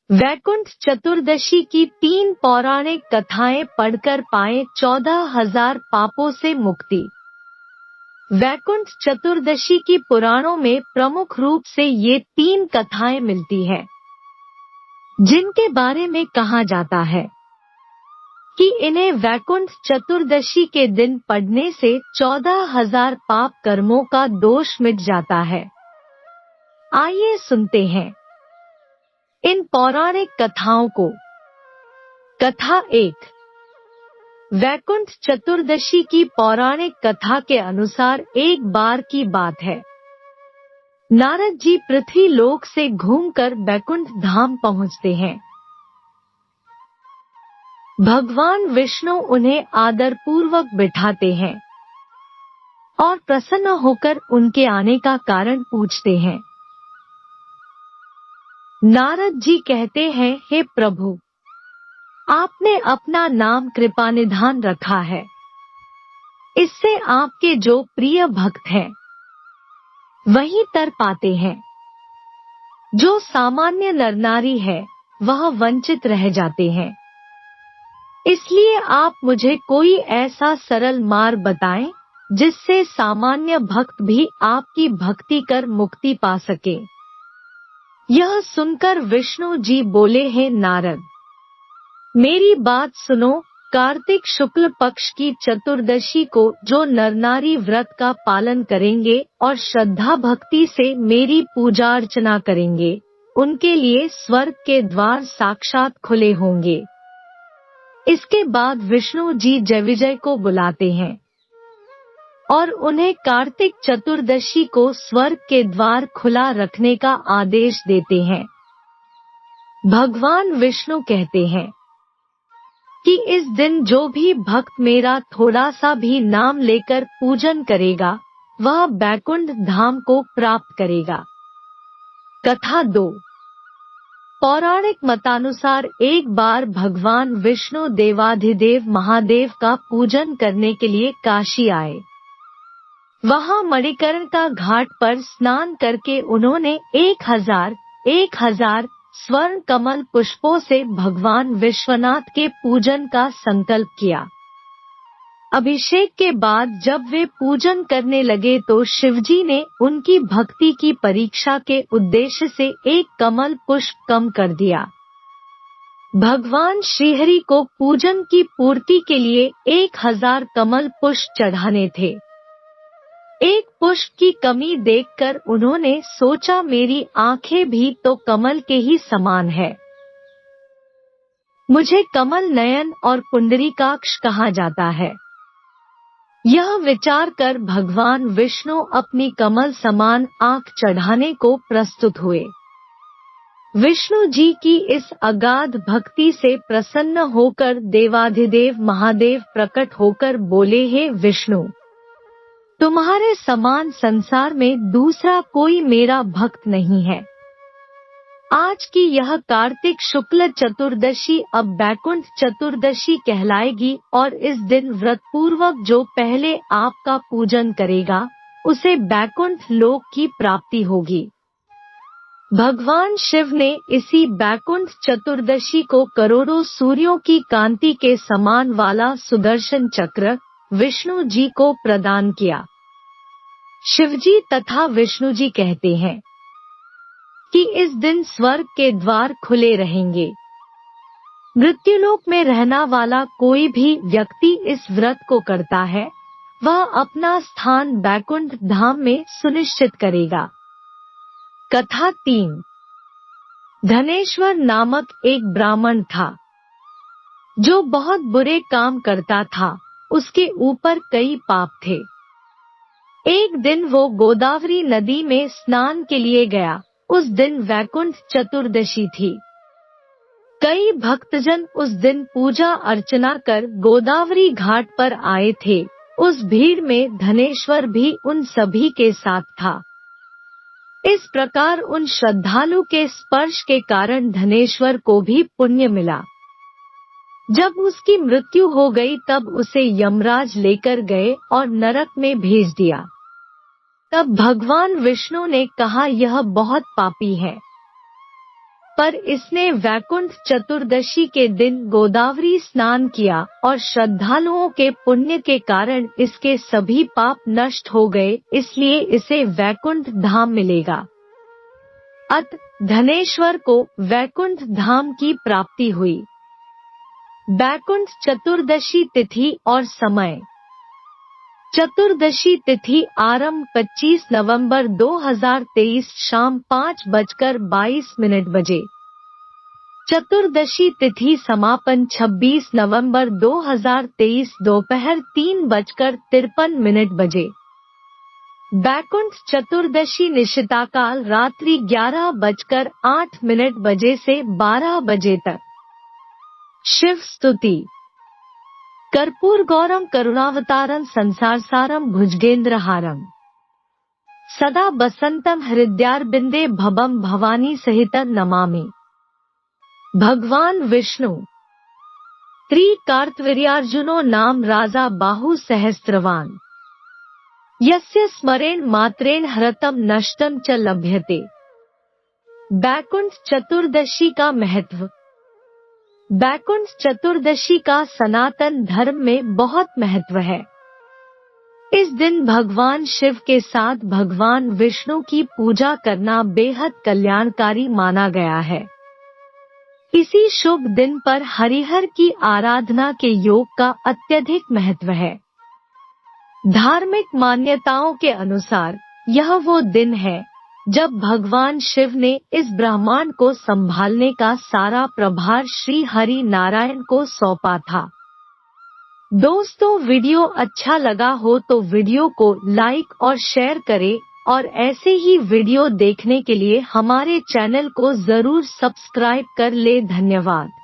वैकुंठ चतुर्दशी की 3 पौराणिक कथाएं पढ़कर पाएं 14,000 पापों से मुक्ति। वैकुंठ चतुर्दशी की पुराणों में प्रमुख रूप से ये 3 कथाएं मिलती हैं, जिनके बारे में कहा जाता है कि इन्हें वैकुंठ चतुर्दशी के दिन पढ़ने से 14,000 पाप कर्मों का दोष मिट जाता है। आइए सुनते हैं इन पौराणिक कथाओं को। कथा 1। वैकुंठ चतुर्दशी की पौराणिक कथा के अनुसार एक बार की बात है, नारद जी पृथ्वी लोक से घूमकर वैकुंठ धाम पहुंचते हैं। भगवान विष्णु उन्हें आदर पूर्वक बिठाते हैं और प्रसन्न होकर उनके आने का कारण पूछते हैं। नारद जी कहते हैं, हे प्रभु, आपने अपना नाम कृपानिधान रखा है। इससे आपके जो प्रिय भक्त हैं वही तर पाते हैं। जो सामान्य नर नारी है वह वंचित रह जाते हैं। इसलिए आप मुझे कोई ऐसा सरल मार्ग बताएं जिससे सामान्य भक्त भी आपकी भक्ति कर मुक्ति पा सके। यह सुनकर विष्णु जी बोले, हे नारद, मेरी बात सुनो। कार्तिक शुक्ल पक्ष की चतुर्दशी को जो नर नारी व्रत का पालन करेंगे और श्रद्धा भक्ति से मेरी पूजा अर्चना करेंगे, उनके लिए स्वर्ग के द्वार साक्षात खुले होंगे। इसके बाद विष्णु जी जयविजय को बुलाते हैं और उन्हें कार्तिक चतुर्दशी को स्वर्ग के द्वार खुला रखने का आदेश देते हैं। भगवान विष्णु कहते हैं कि इस दिन जो भी भक्त मेरा थोड़ा सा भी नाम लेकर पूजन करेगा वह वैकुंठ धाम को प्राप्त करेगा। कथा 2। पौराणिक मतानुसार एक बार भगवान विष्णु देवाधिदेव महादेव का पूजन करने के लिए काशी आए। वहां मणिकर्णिका घाट पर स्नान करके उन्होंने 1000 स्वर्ण कमल पुष्पों से भगवान विश्वनाथ के पूजन का संकल्प किया। अभिषेक के बाद जब वे पूजन करने लगे तो शिवजी ने उनकी भक्ति की परीक्षा के उद्देश्य से एक कमल पुष्प कम कर दिया। भगवान श्रीहरि को पूजन की पूर्ति के लिए 1000 कमल पुष्प चढ़ाने थे। एक पुष्प की कमी देखकर उन्होंने सोचा, मेरी आंखें भी तो कमल के ही समान है। मुझे कमल नयन और पुंडरीकाक्ष कहा जाता है। यह विचार कर भगवान विष्णु अपनी कमल समान आंख चढ़ाने को प्रस्तुत हुए। विष्णु जी की इस अगाध भक्ति से प्रसन्न होकर देवाधिदेव महादेव प्रकट होकर बोले, हे विष्णु, तुम्हारे समान संसार में दूसरा कोई मेरा भक्त नहीं है। आज की यह कार्तिक शुक्ल चतुर्दशी अब वैकुंठ चतुर्दशी कहलाएगी और इस दिन व्रत पूर्वक जो पहले आपका पूजन करेगा उसे वैकुंठ लोक की प्राप्ति होगी। भगवान शिव ने इसी वैकुंठ चतुर्दशी को करोड़ों सूर्यों की कांति के समान वाला सुदर्शन चक्र विष्णु जी को प्रदान किया। शिवजी तथा विष्णु जी कहते हैं कि इस दिन स्वर्ग के द्वार खुले रहेंगे। मृत्युलोक में रहना वाला कोई भी व्यक्ति इस व्रत को करता है वह अपना स्थान वैकुंठ धाम में सुनिश्चित करेगा। कथा 3। धनेश्वर नामक एक ब्राह्मण था जो बहुत बुरे काम करता था। उसके ऊपर कई पाप थे। एक दिन वो गोदावरी नदी में स्नान के लिए गया। उस दिन वैकुंठ चतुर्दशी थी। कई भक्तजन उस दिन पूजा अर्चना कर गोदावरी घाट पर आए थे। उस भीड़ में धनेश्वर भी उन सभी के साथ था। इस प्रकार उन श्रद्धालु के स्पर्श के कारण धनेश्वर को भी पुण्य मिला। जब उसकी मृत्यु हो गई तब उसे यमराज लेकर गए और नरक में भेज दिया। तब भगवान विष्णु ने कहा, यह बहुत पापी है। पर इसने वैकुंठ चतुर्दशी के दिन गोदावरी स्नान किया और श्रद्धालुओं के पुण्य के कारण इसके सभी पाप नष्ट हो गए, इसलिए इसे वैकुंठ धाम मिलेगा। अत धनेश्वर को वैकुंठ धाम की प्राप्ति हुई। वैकुंठ चतुर्दशी तिथि और समय। चतुर्दशी तिथि आरंभ 25 नवंबर 2023 शाम 5:22 बजे। चतुर्दशी तिथि समापन 26 नवंबर 2023 दोपहर 3:53 बजे। वैकुंठ चतुर्दशी निशिताकाल रात्रि 11:08 बजे से 12 बजे तक। शिव स्तुति। कर्पूर गौरम करुणावतारम संसारसारम भुजगेंद्रहारम सदा बसंतम हृदयारविंदे भवम भवानी सहित नमामि। भगवान विष्णु। त्रिकार्तवीर्यार्जुनो नाम राजा बाहु सहस्त्रवान यस्य स्मरेण मात्रेण हरतम नष्टम च लभ्यते। वैकुंठ चतुर्दशी का महत्व। वैकुंठ चतुर्दशी का सनातन धर्म में बहुत महत्व है। इस दिन भगवान शिव के साथ भगवान विष्णु की पूजा करना बेहद कल्याणकारी माना गया है। इसी शुभ दिन पर हरिहर की आराधना के योग का अत्यधिक महत्व है। धार्मिक मान्यताओं के अनुसार यह वो दिन है जब भगवान शिव ने इस ब्रह्मांड को संभालने का सारा प्रभार श्री हरि नारायण को सौंपा था। दोस्तों, वीडियो अच्छा लगा हो तो वीडियो को लाइक और शेयर करें और ऐसे ही वीडियो देखने के लिए हमारे चैनल को जरूर सब्सक्राइब कर ले। धन्यवाद।